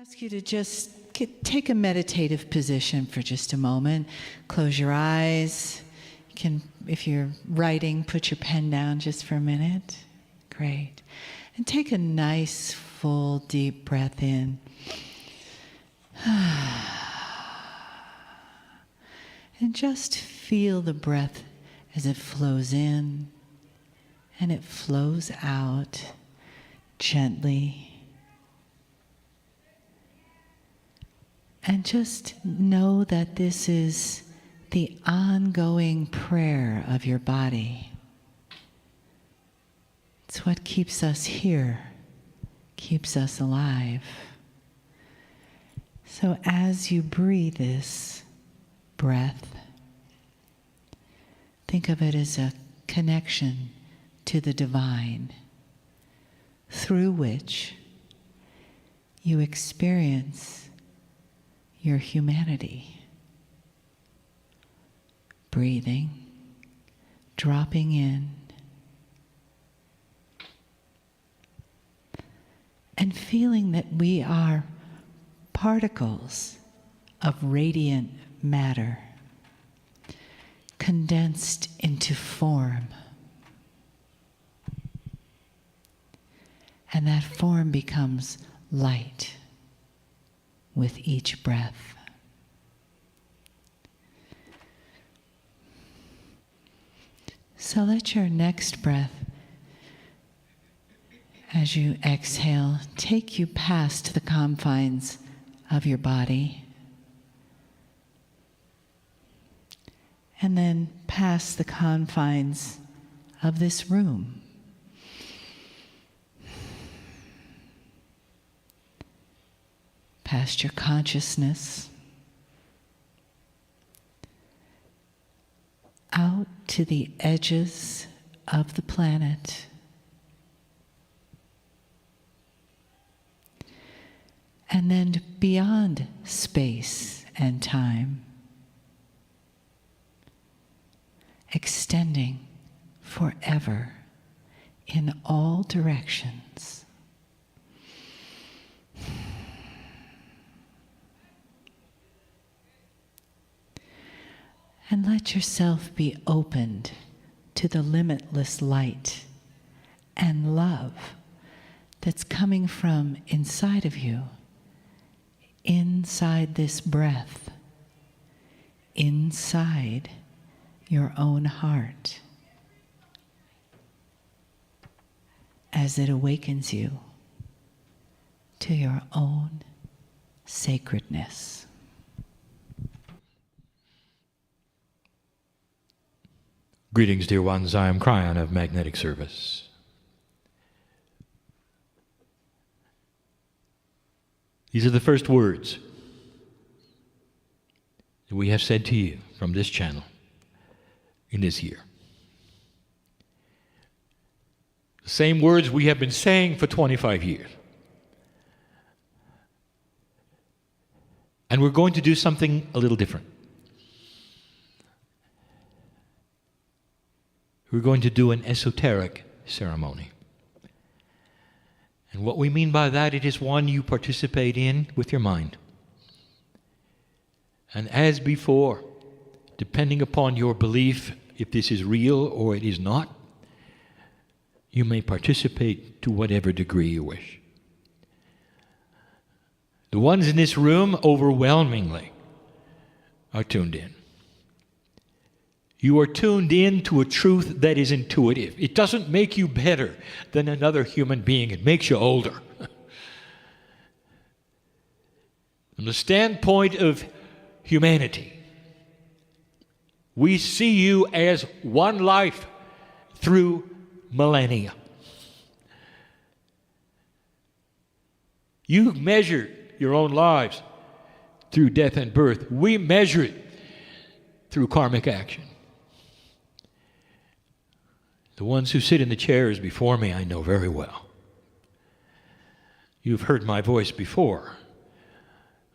ask you to just take a meditative position for just a moment. Close your eyes. You can, if you're writing, put your pen down just for a minute. Great. And take a nice, full, deep breath in. And just feel the breath as it flows in and it flows out gently. And just know that this is the ongoing prayer of your body. It's what keeps us here, keeps us alive. So as you breathe this breath, think of it as a connection to the divine, through which you experience your humanity. Breathing, dropping in, and feeling that we are particles of radiant matter condensed into form. And that form becomes light with each breath. So let your next breath, as you exhale, take you past the confines of your body, and then past the confines of this room. Past your consciousness, out to the edges of the planet, and then beyond space and time, extending forever in all directions. And let yourself be opened to the limitless light and love that's coming from inside of you, inside this breath, inside your own heart, as it awakens you to your own sacredness. Greetings, dear ones. I am Kryon of Magnetic Service. These are the first words that we have said to you from this channel in this year. The same words we have been saying for 25 years. And we're going to do something a little different. We're going to do an esoteric ceremony. And what we mean by that, it is one you participate in with your mind. And as before, depending upon your belief, if this is real or it is not, you may participate to whatever degree you wish. The ones in this room overwhelmingly are tuned in. You are tuned in to a truth that is intuitive. It doesn't make you better than another human being. It makes you older. From the standpoint of humanity, we see you as one life through millennia. You measure your own lives through death and birth. We measure it through karmic action. The ones who sit in the chairs before me, I know very well. You've heard my voice before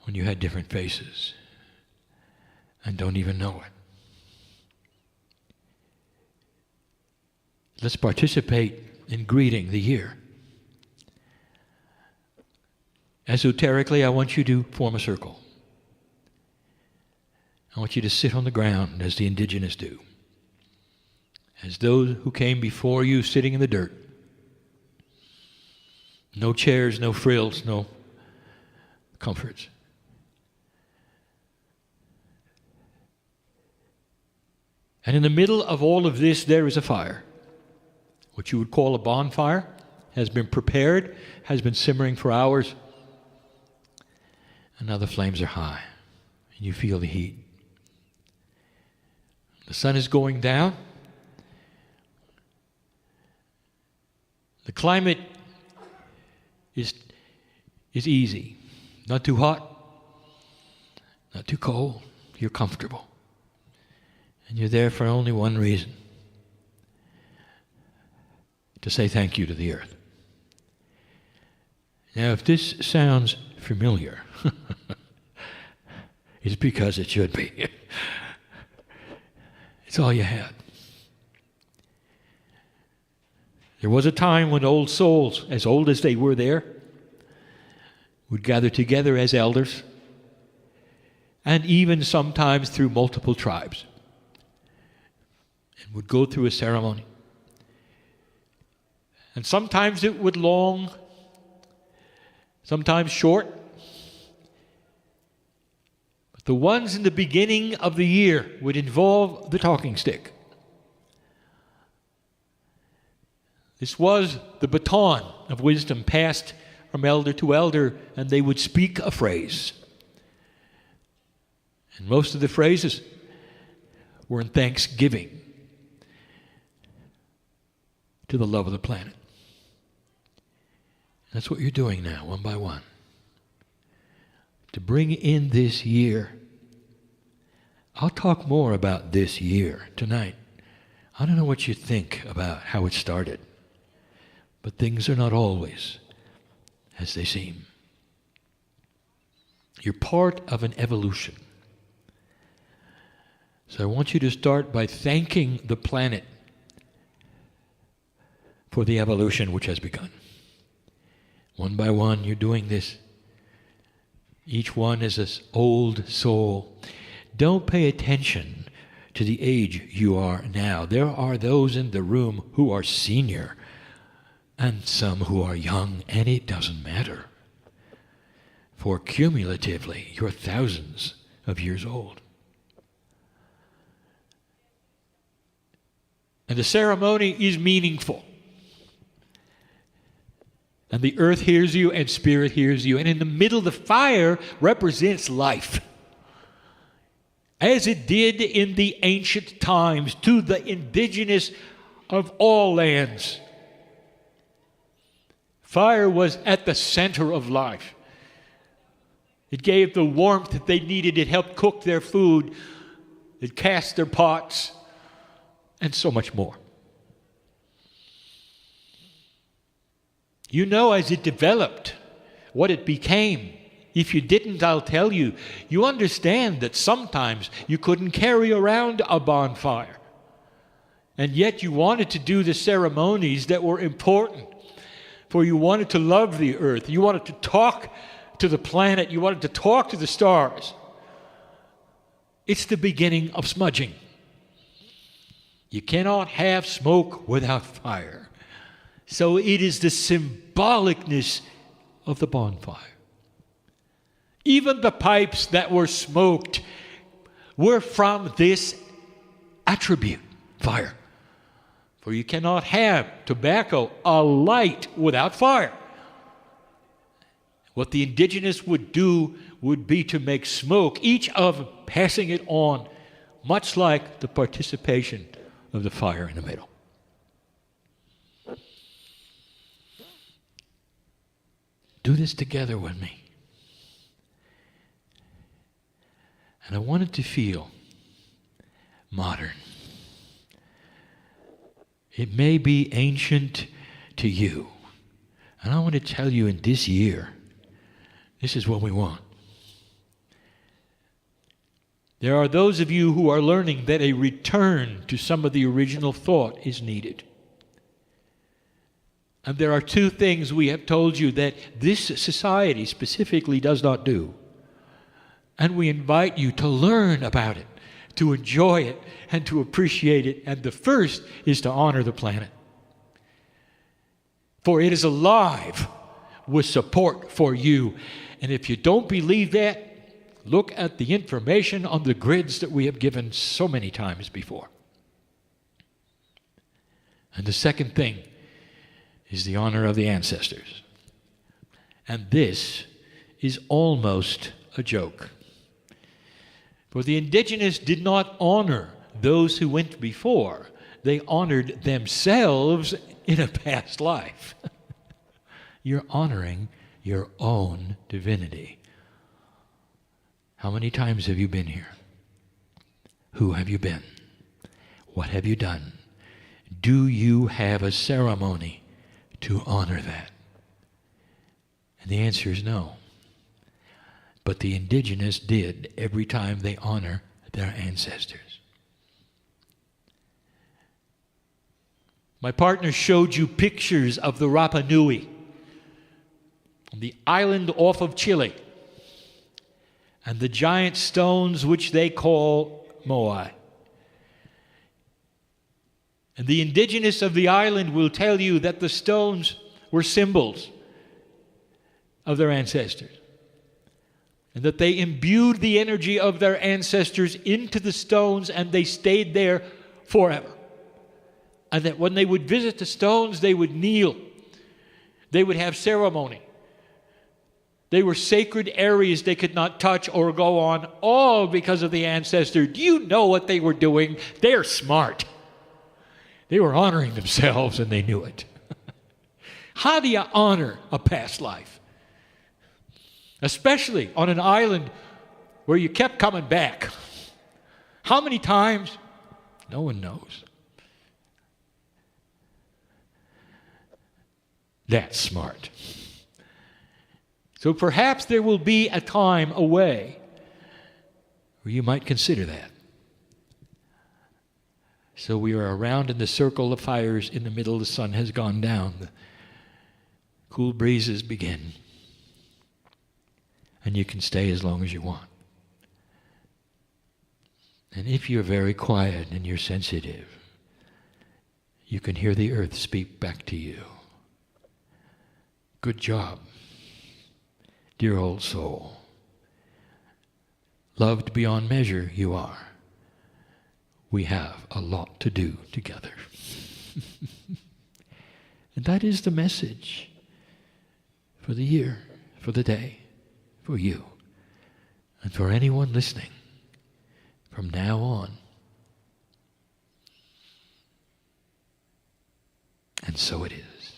when you had different faces and don't even know it. Let's participate in greeting the year. Esoterically, I want you to form a circle. I want you to sit on the ground as the indigenous do, as those who came before you sitting in the dirt. No chairs, no frills, no comforts. And in the middle of all of this, there is a fire. What you would call a bonfire has been prepared, has been simmering for hours. And now the flames are high, and you feel the heat. The sun is going down. The climate is easy. Not too hot, not too cold. You're comfortable. And you're there for only one reason: to say thank you to the earth. Now, if this sounds familiar, it's because it should be. It's all you had. There was a time when old souls, as old as they were there, would gather together as elders, and even sometimes through multiple tribes, and would go through a ceremony. And sometimes it would long, sometimes short. But the ones in the beginning of the year would involve the talking stick. This was the baton of wisdom passed from elder to elder, and they would speak a phrase. And most of the phrases were in thanksgiving to the love of the planet. That's what you're doing now, one by one. To bring in this year. I'll talk more about this year tonight. I don't know what you think about how it started, but things are not always as they seem. You're part of an evolution. So I want you to start by thanking the planet for the evolution which has begun. One by one, you're doing this. Each one is this old soul. Don't pay attention to the age you are now. There are those in the room who are senior and some who are young, and it doesn't matter. For cumulatively, you're thousands of years old. And the ceremony is meaningful. And the earth hears you and spirit hears you. And in the middle, the fire represents life. As it did in the ancient times to the indigenous of all lands. Fire was at the center of life. It gave the warmth that they needed. It helped cook their food. It cast their pots. And so much more. You know, as it developed, what it became. If you didn't, I'll tell you. You understand that sometimes you couldn't carry around a bonfire. And yet you wanted to do the ceremonies that were important. For you wanted to love the earth. You wanted to talk to the planet. You wanted to talk to the stars. It's the beginning of smudging. You cannot have smoke without fire. So it is the symbolicness of the bonfire. Even the pipes that were smoked were from this attribute, fire. For you cannot have tobacco alight without fire. What the indigenous would do would be to make smoke, each of them passing it on, much like the participation of the fire in the middle. Do this together with me. And I want it to feel modern. It may be ancient to you. And I want to tell you in this year, this is what we want. There are those of you who are learning that a return to some of the original thought is needed. And there are two things we have told you that this society specifically does not do. And we invite you to learn about it, to enjoy it, and to appreciate it. And the first is to honor the planet. For it is alive with support for you. And if you don't believe that, look at the information on the grids that we have given so many times before. And the second thing is the honor of the ancestors. And this is almost a joke. For the indigenous did not honor those who went before. They honored themselves in a past life. You're honoring your own divinity. How many times have you been here? Who have you been? What have you done? Do you have a ceremony to honor that? And the answer is no. But the indigenous did every time they honor their ancestors. My partner showed you pictures of the Rapa Nui, the island off of Chile, and the giant stones which they call moai. And the indigenous of the island will tell you that the stones were symbols of their ancestors, and that they imbued the energy of their ancestors into the stones, and they stayed there forever. And that when they would visit the stones, they would kneel. They would have ceremony. They were sacred areas they could not touch or go on, all because of the ancestor. Do you know what they were doing? They're smart. They were honoring themselves, and they knew it. How do you honor a past life? Especially on an island where you kept coming back. How many times? No one knows. That's smart. So perhaps there will be a time away where you might consider that. So we are around in the circle of fires in the middle. The sun has gone down. The cool breezes begin. And you can stay as long as you want. And if you're very quiet and you're sensitive, you can hear the earth speak back to you. Good job, dear old soul. Loved beyond measure you are. We have a lot to do together. And that is the message for the year, for the day, for you, and for anyone listening from now on. And so it is.